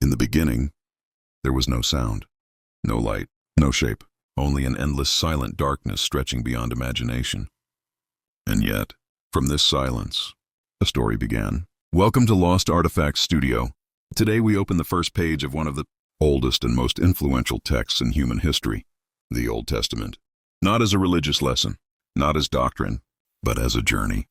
In the beginning, there was no sound, no light, no shape, only an endless silent darkness stretching beyond imagination. And yet, from this silence, a story began. Welcome to Lost Artifacts Studio. Today we open the first page of one of the oldest and most influential texts in human history, the Old Testament. Not as a religious lesson, not as doctrine, but as a journey.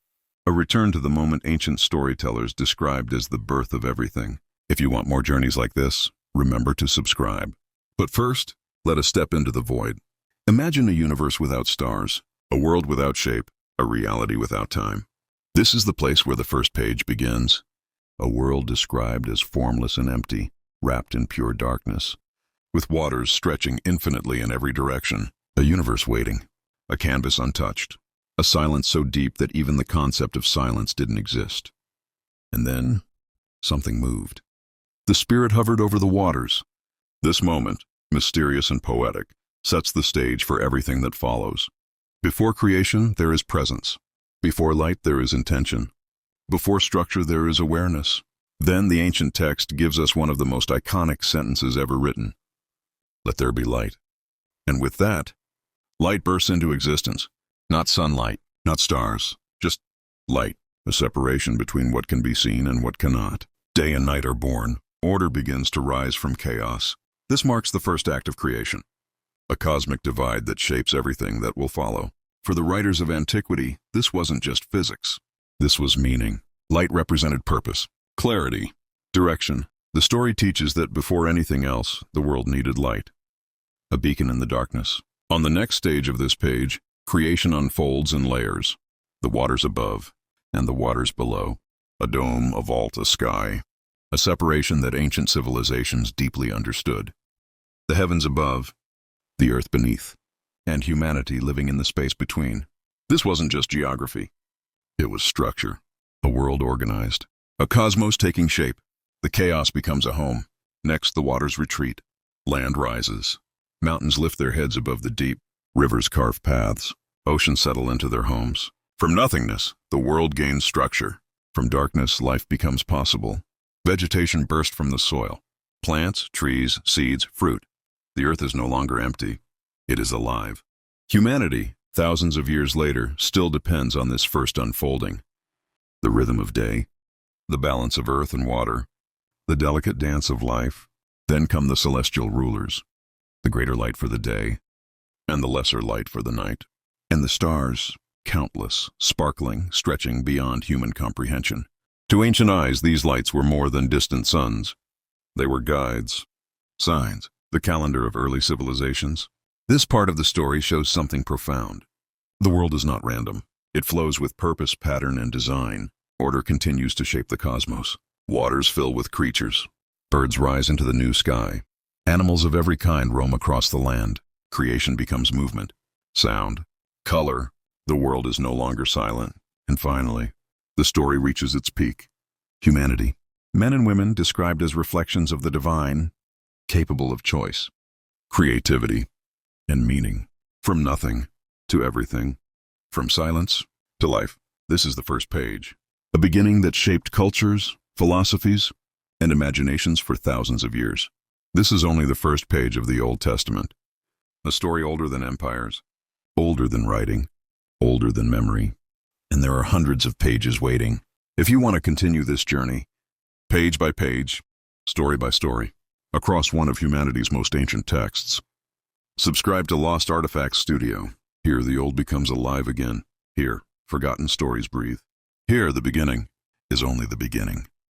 A return to the moment ancient storytellers described as the birth of everything. If you want more journeys like this, remember to subscribe. But first, let us step into the void. Imagine a universe without stars, a world without shape, a reality without time. This is the place where the first page begins. A world described as formless and empty, wrapped in pure darkness, with waters stretching infinitely in every direction. A universe waiting, a canvas untouched, a silence so deep that even the concept of silence didn't exist. And then, something moved. The spirit hovered over the waters. This moment, mysterious and poetic, sets the stage for everything that follows. Before creation, there is presence. Before light, there is intention. Before structure, there is awareness. Then the ancient text gives us one of the most iconic sentences ever written. Let there be light. And with that, light bursts into existence. Not sunlight, not stars, just light, a separation between what can be seen and what cannot. Day and night are born. Order begins to rise from chaos. This marks the first act of creation, a cosmic divide that shapes everything that will follow. For the writers of antiquity, this wasn't just physics. This was meaning. Light represented purpose, clarity, direction. The story teaches that before anything else, the world needed light, a beacon in the darkness. On the next stage of this page, creation unfolds in layers, the waters above and the waters below, a dome, a vault, a sky, a separation that ancient civilizations deeply understood. The heavens above, the earth beneath, and humanity living in the space between. This wasn't just geography. It was structure, a world organized, a cosmos taking shape. The chaos becomes a home. Next, the waters retreat. Land rises. Mountains lift their heads above the deep. Rivers carve paths. Oceans settle into their homes. From nothingness, the world gains structure. From darkness, life becomes possible. Vegetation bursts from the soil. Plants, trees, seeds, fruit. The earth is no longer empty. It is alive. Humanity, thousands of years later, still depends on this first unfolding. The rhythm of day, the balance of earth and water, the delicate dance of life. Then come the celestial rulers, the greater light for the day, and the lesser light for the night. And the stars, countless, sparkling, stretching beyond human comprehension. To ancient eyes, these lights were more than distant suns. They were guides, signs, the calendar of early civilizations. This part of the story shows something profound. The world is not random. It flows with purpose, pattern, and design. Order continues to shape the cosmos. Waters fill with creatures. Birds rise into the new sky. Animals of every kind roam across the land. Creation becomes movement, sound, color. The world is no longer silent. And finally, the story reaches its peak. Humanity. Men and women described as reflections of the divine, capable of choice, creativity, and meaning. From nothing to everything. From silence to life. This is the first page. A beginning that shaped cultures, philosophies, and imaginations for thousands of years. This is only the first page of the Old Testament. A story older than empires, older than writing, older than memory. And there are hundreds of pages waiting. If you want to continue this journey, page by page, story by story, across one of humanity's most ancient texts, subscribe to Lost Artifacts Studio. Here the old becomes alive again. Here, forgotten stories breathe. Here the beginning is only the beginning.